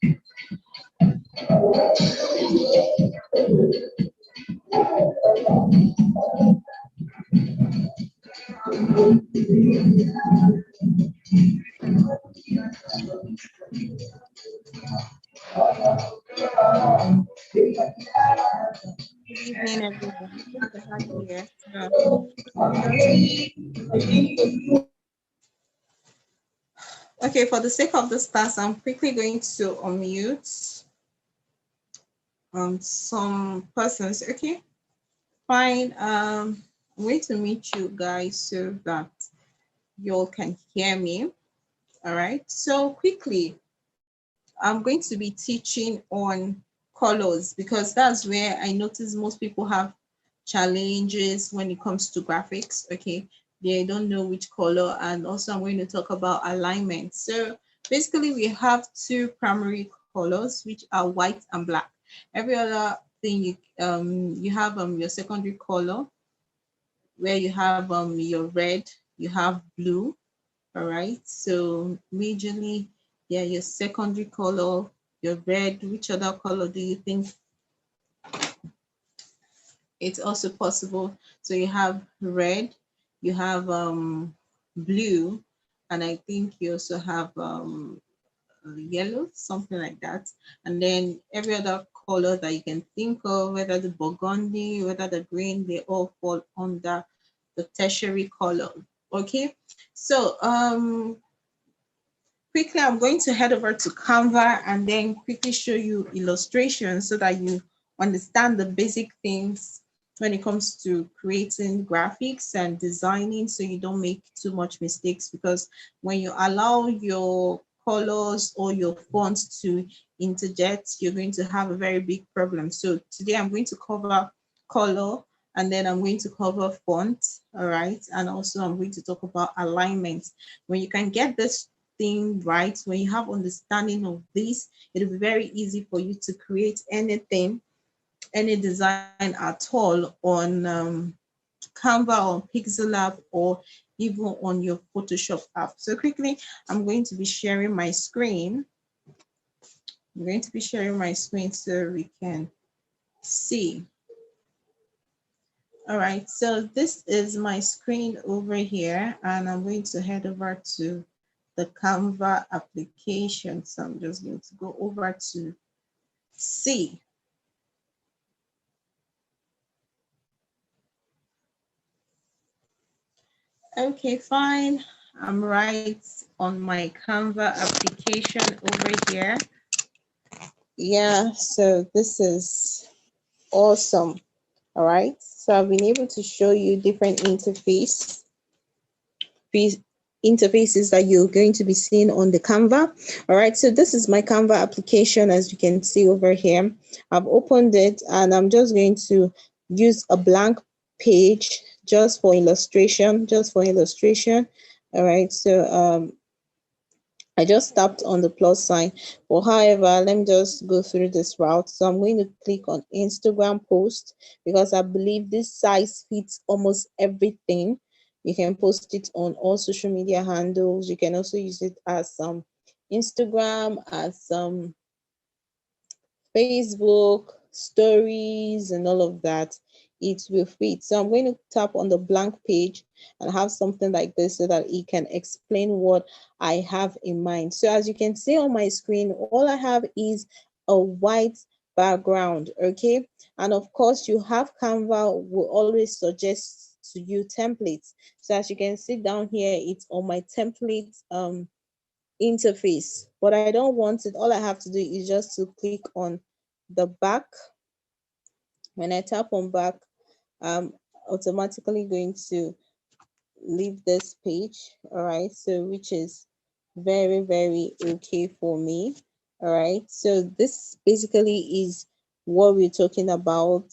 Good evening, everyone. Good to have you here. So, just okay. For the sake of this class, I'm quickly going to unmute some persons. Okay, fine. I'm going to meet you guys so that you all can hear me. All right. So quickly, I'm going to be teaching on colors because that's where I notice most people have challenges when it comes to graphics. Okay, they don't know which color, and also I'm going to talk about alignment. So basically, we have two primary colors, which are white and black. Every other thing you have your secondary color where you have your red, you have blue. All right, so majorly, yeah, your secondary color, your red. Which other color do you think it's also possible? So you have red, you have blue, and I think you also have yellow, something like that. And then every other color that you can think of, whether the burgundy, whether the green, they all fall under the tertiary color. Okay, so quickly, I'm going to head over to Canva and then quickly show you illustrations so that you understand the basic things when it comes to creating graphics and designing, so you don't make too much mistakes, because when you allow your colors or your fonts to interject, you're going to have a very big problem. So today I'm going to cover color, and then I'm going to cover font, all right? And also I'm going to talk about alignment. When you can get this thing right, when you have understanding of this, it'll be very easy for you to create anything, any design at all on Canva, on Pixel app, or even on your Photoshop app. So quickly, I'm going to be sharing my screen. I'm going to be sharing my screen so we can see. All right, so this is my screen over here, and I'm going to head over to the Canva application. So I'm just going to go over to C. Okay, fine. I'm right on my Canva application over here. Yeah, so this is awesome. All right, so I've been able to show you different interfaces that you're going to be seeing on the Canva. All right, so this is my Canva application, as you can see over here. I've opened it and I'm just going to use a blank page just for illustration, All right, so I just tapped on the plus sign, but however, let me just go through this route. So I'm going to click on Instagram post because I believe this size fits almost everything. You can post it on all social media handles. You can also use it as Instagram, as Facebook, stories, and all of that. It will fit. So I'm going to tap on the blank page and have something like this so that it can explain what I have in mind. So as you can see on my screen, all I have is a white background, okay? And of course, you have Canva will always suggest to you templates. So as you can see down here, it's on my template interface, but I don't want it. All I have to do is just to click on the back. When I tap on back, I'm automatically going to leave this page. All right, so which is very okay for me. All right, so this basically is what we're talking about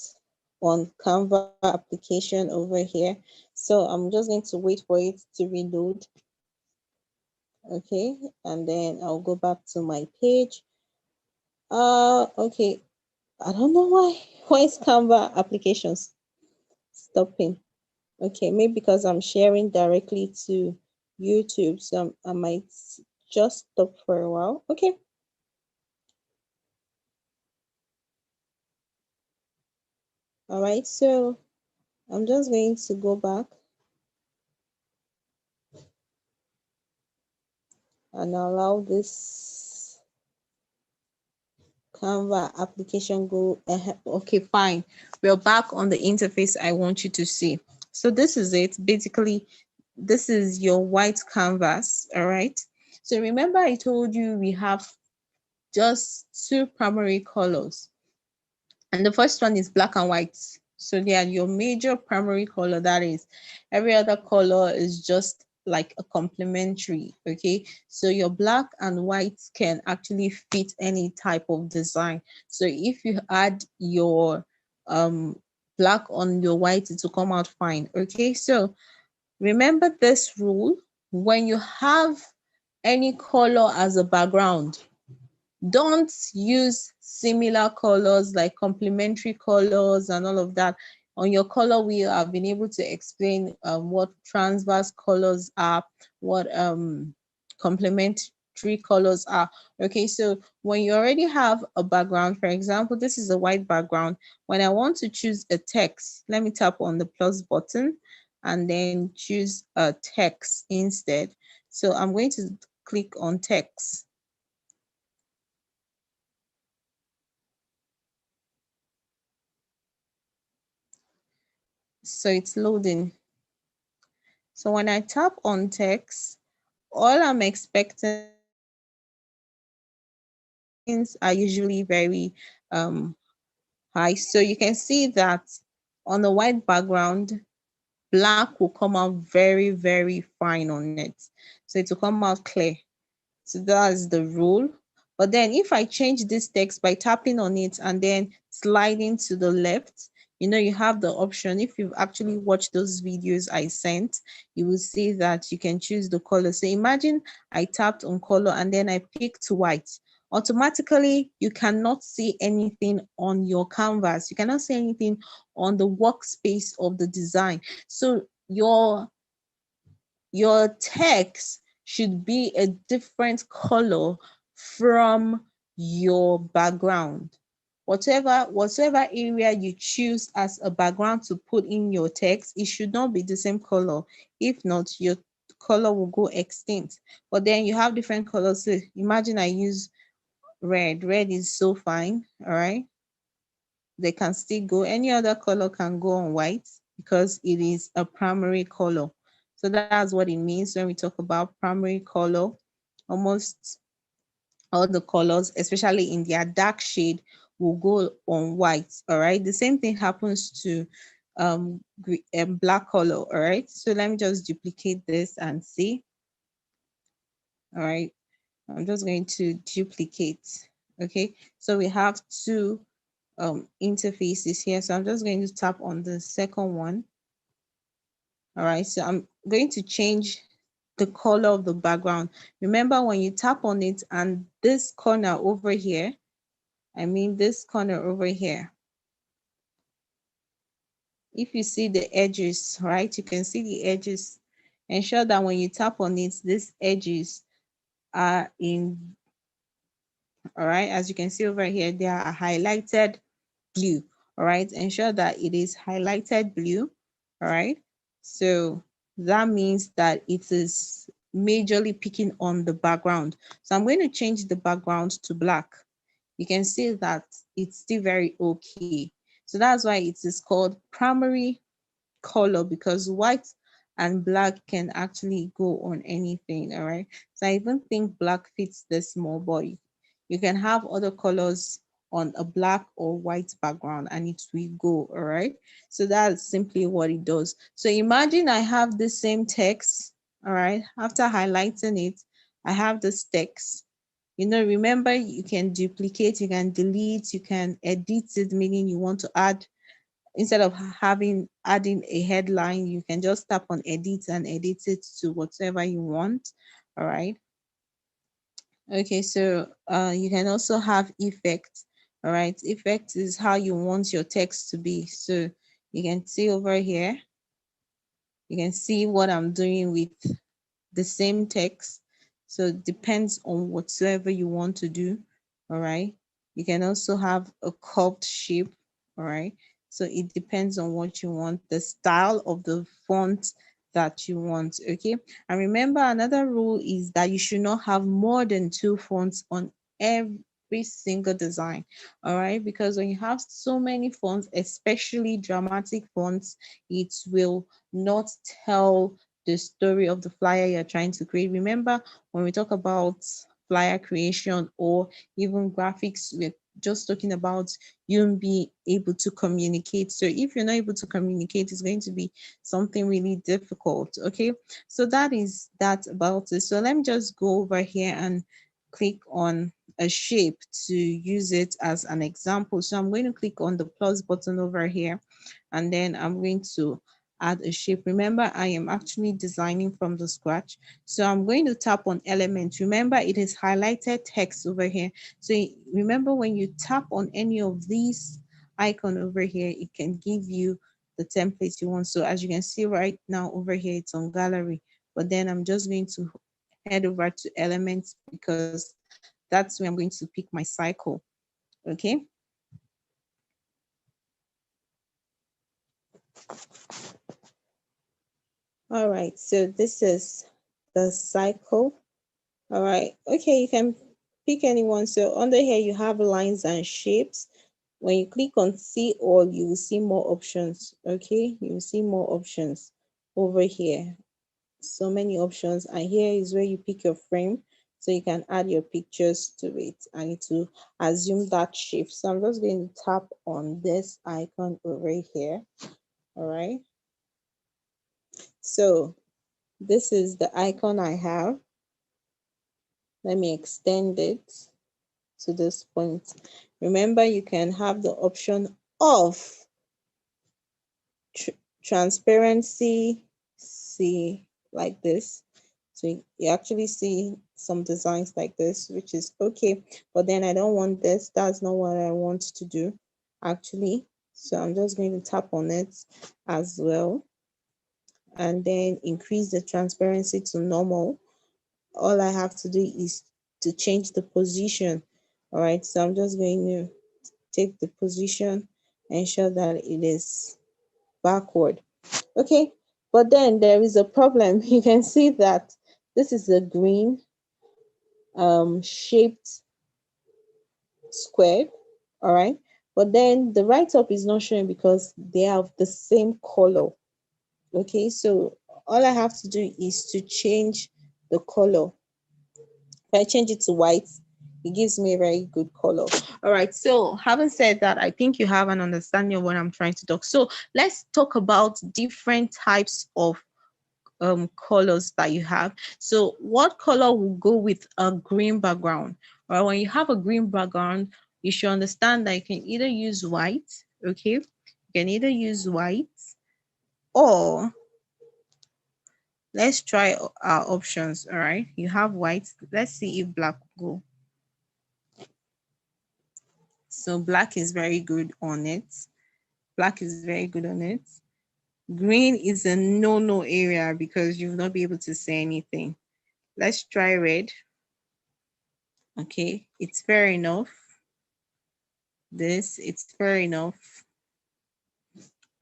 on Canva application over here. So I'm just going to wait for it to reload. Okay, and then I'll go back to my page. Okay, I don't know why is Canva applications stopping. Okay, maybe because I'm sharing directly to YouTube, so I might just stop for a while. Okay, All right, so I'm just going to go back and allow this Canva application go ahead. Okay, fine. We're back on the interface I want you to see. So this is it. Basically, this is your white canvas. All right. So remember I told you we have just two primary colors. And the first one is black and white. So they are your major primary color. That is, every other color is just like a complementary. Okay. So your black and white can actually fit any type of design. So if you add your black on your white, it will come out fine. Okay. So remember this rule: when you have any color as a background, don't use similar colors like complementary colors and all of that. On your color wheel, I've been able to explain what transverse colors are, what complementary colors are. Okay, so when you already have a background, for example, this is a white background. When I want to choose a text, let me tap on the plus button and then choose a text instead. So I'm going to click on text. So it's loading. So when I tap on text, all I'm expecting are usually very high. So you can see that on the white background, black will come out very, very fine on it. So it will come out clear. So that's the rule. But then if I change this text by tapping on it and then sliding to the left, you have the option. If you've actually watched those videos I sent, you will see that you can choose the color. So imagine I tapped on color and then I picked white. Automatically, you cannot see anything on your canvas. You cannot see anything on the workspace of the design. So your text should be a different color from your background. Whatever area you choose as a background to put in your text, it should not be the same color. If not, your color will go extinct. But then you have different colors. So imagine I use red. Red is so fine. All right. They can still go. Any other color can go on white because it is a primary color. So that's what it means when we talk about primary color. Almost all the colors, especially in their dark shade, will go on white. All right. The same thing happens to black color. All right. So let me just duplicate this and see. All right. I'm just going to duplicate. Okay. So we have two interfaces here. So I'm just going to tap on the second one. All right, so I'm going to change the color of the background. Remember, when you tap on it and this corner over here, this corner over here, if you see the edges, right, you can see the edges. Ensure that when you tap on it, these edges are in, all right, as you can see over here, they are highlighted blue. All right, ensure that it is highlighted blue. All right, so that means that it is majorly picking on the background. So I'm going to change the background to black. You can see that it's still very okay. So that's why it is called primary color, because white and black can actually go on anything. All right, so I even think black fits the small boy. You can have other colors on a black or white background and it will go. All right, so that's simply what it does. So imagine I have the same text. All right, after highlighting it, I have this text. Remember, you can duplicate, you can delete, you can edit it, meaning you want to add. Instead of adding a headline, you can just tap on edit and edit it to whatever you want. All right. Okay, so you can also have effects. All right, effect is how you want your text to be. So you can see over here, you can see what I'm doing with the same text. So it depends on whatsoever you want to do. All right, you can also have a curved shape. All right, So it depends on what you want, the style of the font that you want. Okay. And remember, another rule is that you should not have more than two fonts on every single design. All right. Because when you have so many fonts, especially dramatic fonts, it will not tell the story of the flyer you're trying to create. Remember, when we talk about flyer creation or even graphics, we're just talking about you be able to communicate. So if you're not able to communicate, it's going to be something really difficult. Okay. So that is that about it. So let me just go over here and click on a shape to use it as an example. So I'm going to click on the plus button over here, and then I'm going to add a shape. Remember, I am actually designing from the scratch. So I'm going to tap on element. Remember, it is highlighted text over here. So remember, when you tap on any of these icon over here, it can give you the template you want. So as you can see right now over here, it's on gallery, but then I'm just going to head over to elements because that's where I'm going to pick my cycle. Okay. All right. So this is the cycle. All right. Okay. You can pick anyone. So under here, you have lines and shapes. When you click on see all, you will see more options. Okay. You will see more options over here. So many options. And here is where you pick your frame. So you can add your pictures to it and it will assume that shape. So I'm just going to tap on this icon over here. All right. So this is the icon I have. Let me extend it to this point. Remember, you can have the option of transparency, see like this. So you actually see some designs like this, which is okay. But then I don't want this. That's not what I want to do, actually. So I'm just going to tap on it as well. And then increase the transparency to normal. All I have to do is to change the position. All right, so I'm just going to take the position, ensure that it is backward. Okay, but then there is a problem. You can see that this is a green shaped square. All right, but then the write up is not showing because they have the same color. Okay, so all I have to do is to change the color. If I change it to white, it gives me a very good color. All right. So having said that, I think you have an understanding of what I'm trying to talk. So let's talk about different types of colors that you have. So what color will go with a green background? Or when you have a green background, you should understand that you can either use white, okay? You can either use white, or let's try our options. All right. You have white. Let's see if black will go. So black is very good on it. Black is very good on it. Green is a no area because you'll not be able to say anything. Let's try red. Okay, it's fair enough. This, it's fair enough.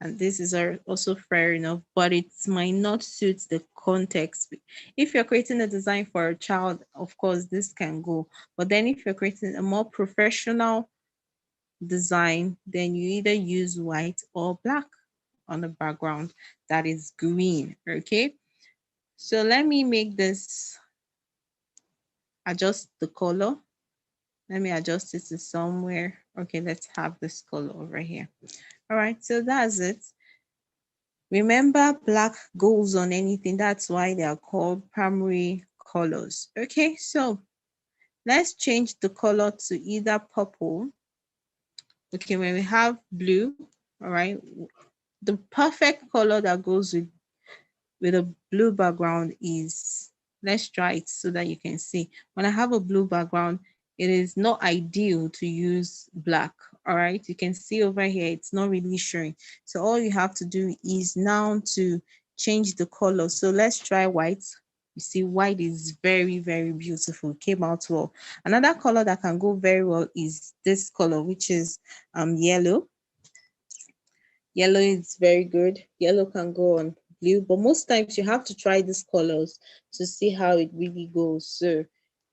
And this is also fair enough, but it might not suit the context. If you're creating a design for a child, of course, this can go. But then if you're creating a more professional design, then you either use white or black on the background that is green. Okay, so let me make this, adjust the color. Let me adjust it to somewhere. Okay, let's have this color over here. All right, so that's it. Remember, black goes on anything. That's why they are called primary colors. Okay, so let's change the color to either purple. Okay, when we have blue, all right, the perfect color that goes with a blue background is, let's try it so that you can see. When I have a blue background, it is not ideal to use black. All right, you can see over here, it's not really showing. So all you have to do is now to change the color. So let's try white. You see, white is very beautiful, came out well. Another color that can go very well is this color, which is yellow. Yellow is very good. Yellow can go on blue, but most times you have to try these colors to see how it really goes. So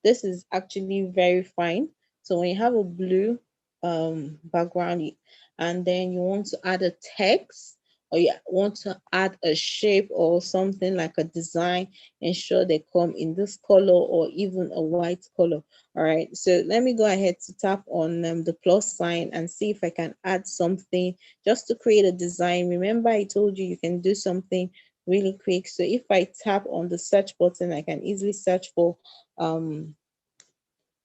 this is actually very fine. So when you have a blue background and then you want to add a text, or you want to add a shape or something like a design, ensure they come in this color or even a white color. All right, so let me go ahead to tap on the plus sign and see if I can add something just to create a design. Remember, I told you you can do something really quick. So if I tap on the search button, I can easily search for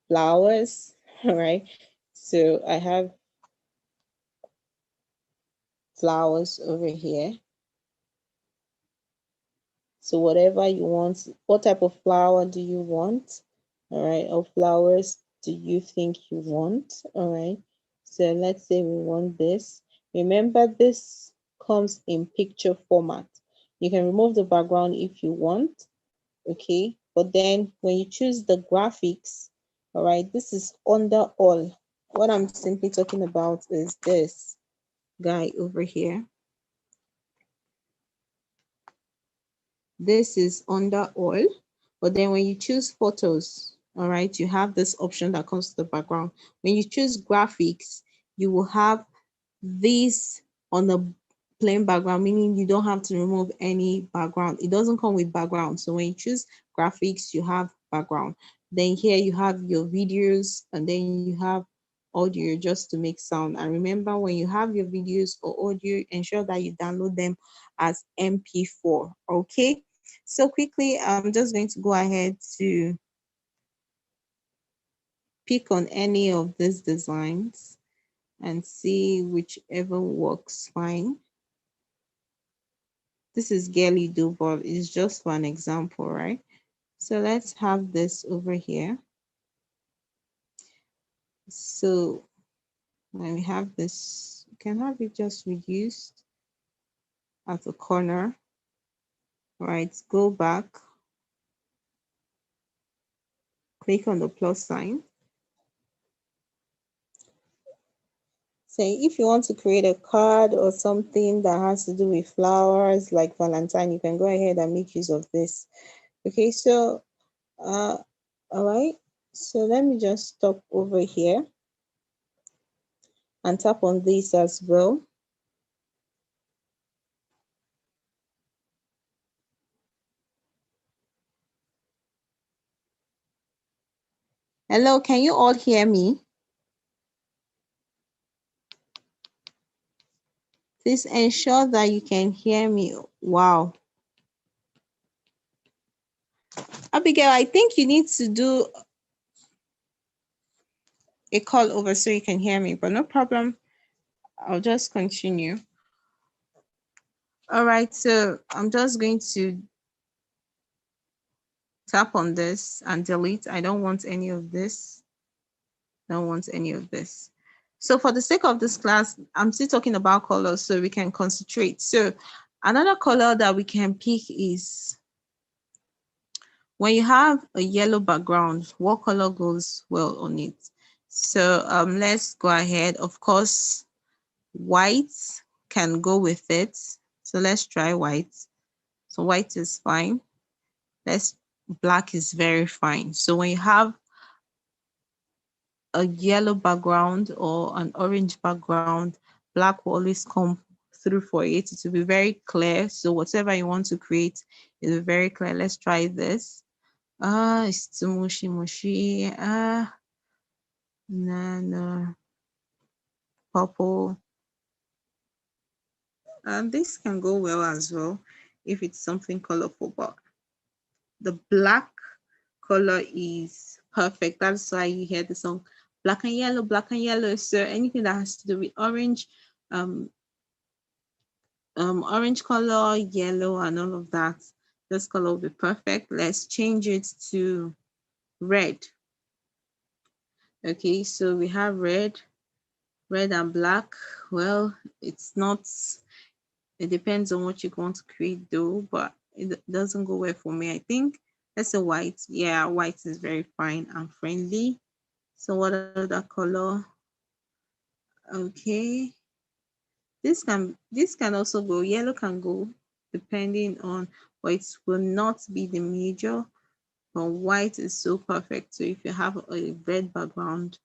flowers. All right, so I have flowers over here. So whatever you want, what type of flower do you want? All right, or flowers do you think you want? All right, so let's say we want this. Remember, this comes in picture format. You can remove the background if you want, okay? But then when you choose the graphics, all right, this is under all. What I'm simply talking about is this guy over here. This is under all, but then when you choose photos, all right, you have this option that comes to the background. When you choose graphics, you will have this on the plain background, meaning you don't have to remove any background. It doesn't come with background. So when you choose graphics, you have background. Then here you have your videos, and then you have audio just to make sound. And remember, when you have your videos or audio, ensure that you download them as MP4. Okay. So quickly, I'm just going to go ahead to pick on any of these designs and see whichever works fine. This is Gelly Do, but it's just for an example, right? So let's have this over here. So when we have this, you can have it just reduced at the corner, right? Go back, click on the plus sign. Say if you want to create a card or something that has to do with flowers like Valentine, you can go ahead and make use of this. Okay, so all right, so let me just stop over here and tap on this as well. Hello, can you all hear me? Please ensure that you can hear me. Wow. Abigail, I think you need to do a call over so you can hear me, but no problem. I'll just continue. All right, so I'm just going to tap on this and delete. I don't want any of this. Don't want any of this. So for the sake of this class, I'm still talking about colors so we can concentrate. So another color that we can pick is when you have a yellow background, what color goes well on it? So let's go ahead. Of course, white can go with it. So let's try white. So white is fine. Black is very fine. So when you have a yellow background or an orange background, black will always come through for it. It will be very clear. So whatever you want to create is very clear. Let's try this. It's too mushy. No, purple. And this can go well as well if it's something colorful, but the black color is perfect. That's why you hear the song black and yellow, black and yellow. So anything that has to do with orange, orange color, yellow, and all of that, this color will be perfect. Let's change it to red. Okay, so we have red and black. Well, it's not, it depends on what you want to create though, but it doesn't go well for me. I think that's a white. Yeah, white is very fine and friendly. So what other color? Okay, This can also go, yellow can go depending on, but it will not be the major. But white is so perfect. So if you have a red background,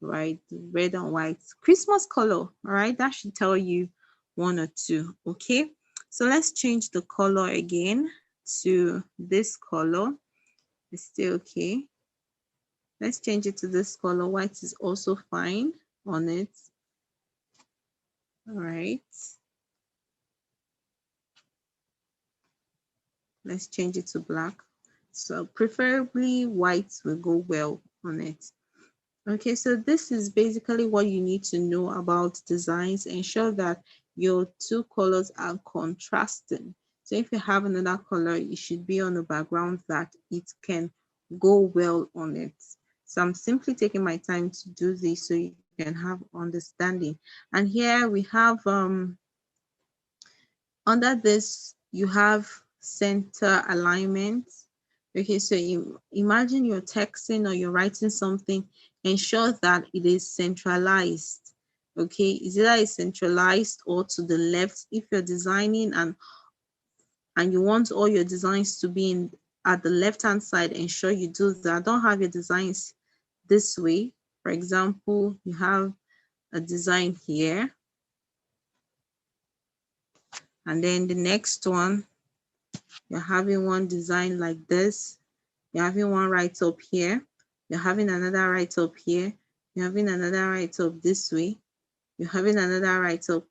right, red and white, Christmas color, all right, that should tell you one or two. Okay, so let's change the color again to this color. It's still okay. Let's change it to this color. White is also fine on it. All right. Let's change it to black. So preferably white will go well on it. Okay, so this is basically what you need to know about designs. Ensure that your two colors are contrasting. So if you have another color, it should be on a background that it can go well on it. So I'm simply taking my time to do this so you can have understanding. And here we have under this, you have center alignment. Okay, so you imagine you're texting or you're writing something, ensure that it is centralized. Okay, is either centralized or to the left. If you're designing and you want all your designs to be in at the left hand side, ensure you do that. Don't have your designs this way. For example, you have a design here, and then the next one, you're having one design like this. You're having one right up here. You're having another right up here. You're having another right up this way. You're having another right up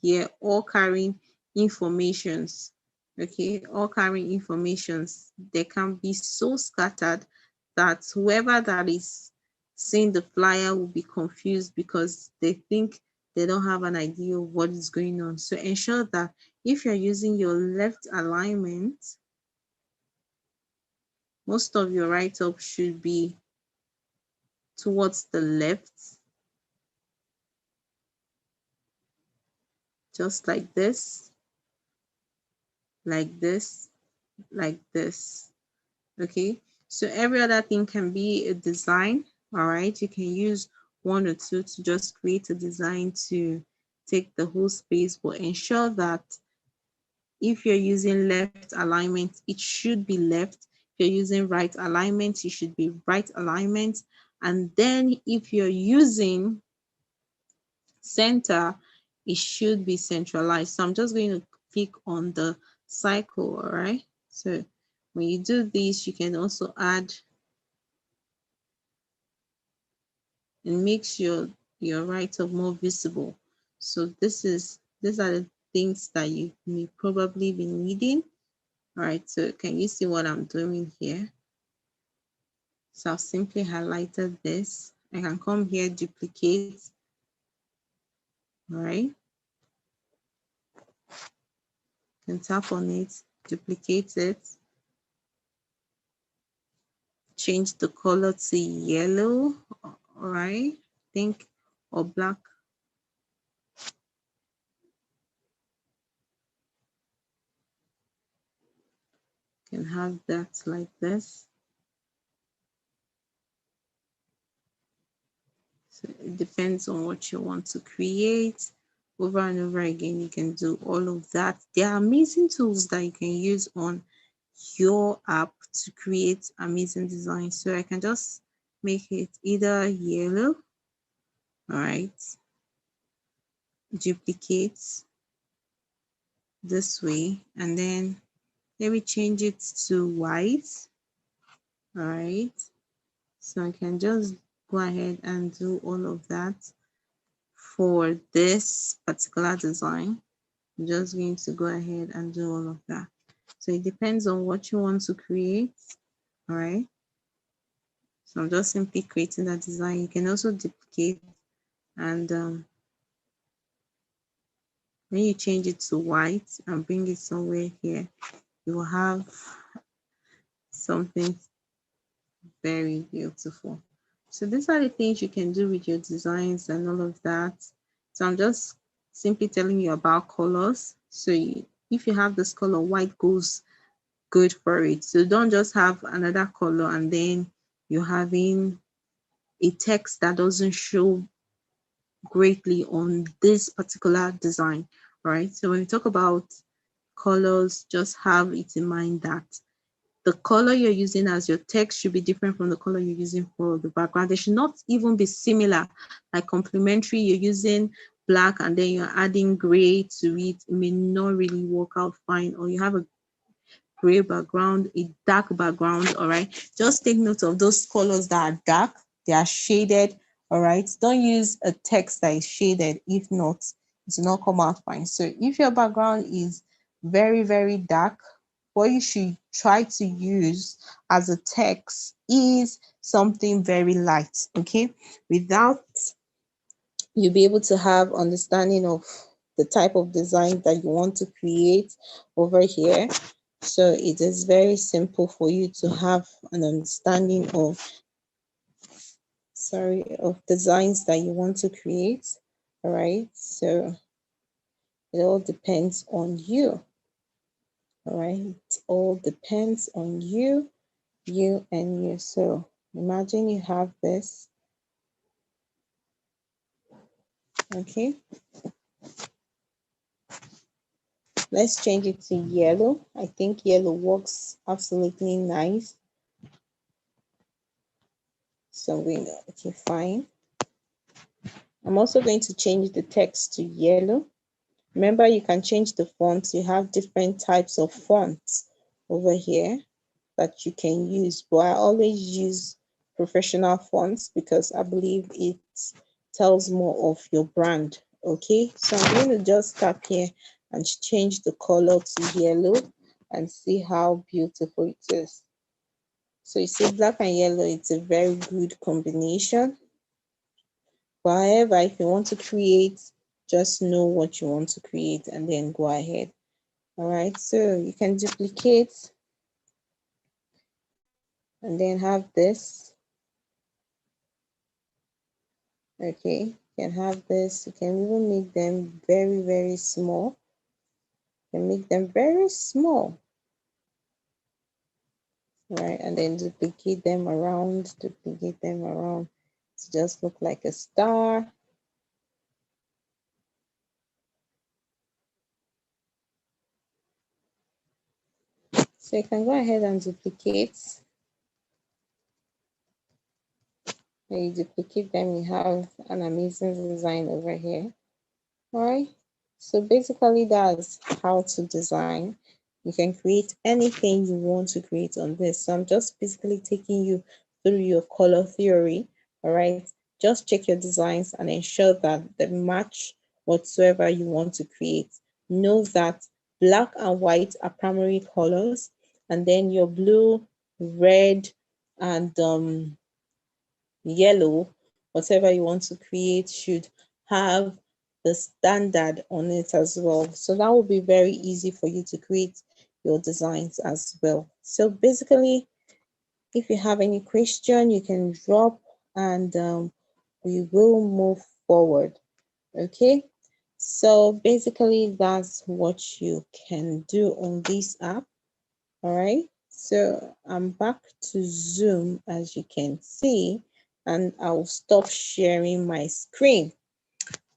here, all carrying informations. Okay, all carrying informations. They can be so scattered that whoever that is seeing the flyer will be confused because they think they don't have an idea of what is going on. So ensure that if you're using your left alignment, most of your write-up should be towards the left, just like this, like this, like this. Okay, so every other thing can be a design. All right, you can use one or two to just create a design to take the whole space, but ensure that if you're using left alignment, it should be left. If you're using right alignment, it should be right alignment. And then if you're using center, it should be centralized. So I'm just going to click on the cycle. All right, so when you do this, you can also add and makes your write-up more visible. So these are the things that you may probably be needing. All right, so can you see what I'm doing here? So I've simply highlighted this. I can come here, duplicate. All right, can tap on it, duplicate it, change the color to yellow. All right, think, or black. Can have that like this. So it depends on what you want to create. Over and over again, you can do all of that. There are amazing tools that you can use on your app to create amazing designs. So I can just make it either yellow, all right, duplicate this way, and then let me change it to white, all right. So I can just go ahead and do all of that for this particular design. I'm just going to go ahead and do all of that. So it depends on what you want to create. All right. So I'm just simply creating that design. You can also duplicate, and when you change it to white and bring it somewhere here, you will have something very beautiful. So these are the things you can do with your designs and all of that. So I'm just simply telling you about colors. So if you have this color, white goes good for it. So don't just have another color and then you're having a text that doesn't show greatly on this particular design, right? So when we talk about colors, just have it in mind that the color you're using as your text should be different from the color you're using for the background. They should not even be similar, like complementary. You're using black and then you're adding gray to it. It may not really work out fine, or you have a gray background, a dark background. All right, just take note of those colors that are dark, they are shaded. All right, don't use a text that is shaded. If not, it will not come out fine. So if your background is very, very dark, what you should try to use as a text is something very light. Okay, without you'll be able to have understanding of the type of design that you want to create over here. So it is very simple for you to have an understanding of, of designs that you want to create. All right, so it all depends on you. All right, it all depends on you, you and you. So imagine you have this. Okay, let's change it to yellow. I think yellow works absolutely nice. So okay, fine. I'm also going to change the text to yellow. Remember, you can change the fonts. You have different types of fonts over here that you can use, but I always use professional fonts because I believe it tells more of your brand. Okay, so I'm going to just tap here and change the color to yellow and see how beautiful it is. So you see, black and yellow, it's a very good combination. However, if you want to create, just know what you want to create and then go ahead. All right, so you can duplicate and then have this. Okay, you can have this. You can even make them very, very small. You can make them very small. Right, and then duplicate them around, to just look like a star. So you can go ahead and duplicate. When you duplicate them, you have an amazing design over here. All right, so basically that's how to design. You can create anything you want to create on this. So I'm just basically taking you through your color theory. All right, just check your designs and ensure that they match whatsoever you want to create. Know that black and white are primary colors, and then your blue, red, and yellow, whatever you want to create should have the standard on it as well. So that will be very easy for you to create your designs as well. So basically, if you have any question, you can drop and we will move forward. Okay. So basically, that's what you can do on this app. All right, so I'm back to Zoom, as you can see, and I'll stop sharing my screen.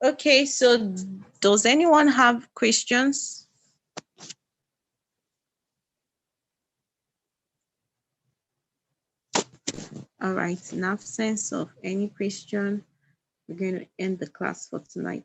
Okay, so does anyone have questions? All right, in absence of any question, we're going to end the class for tonight.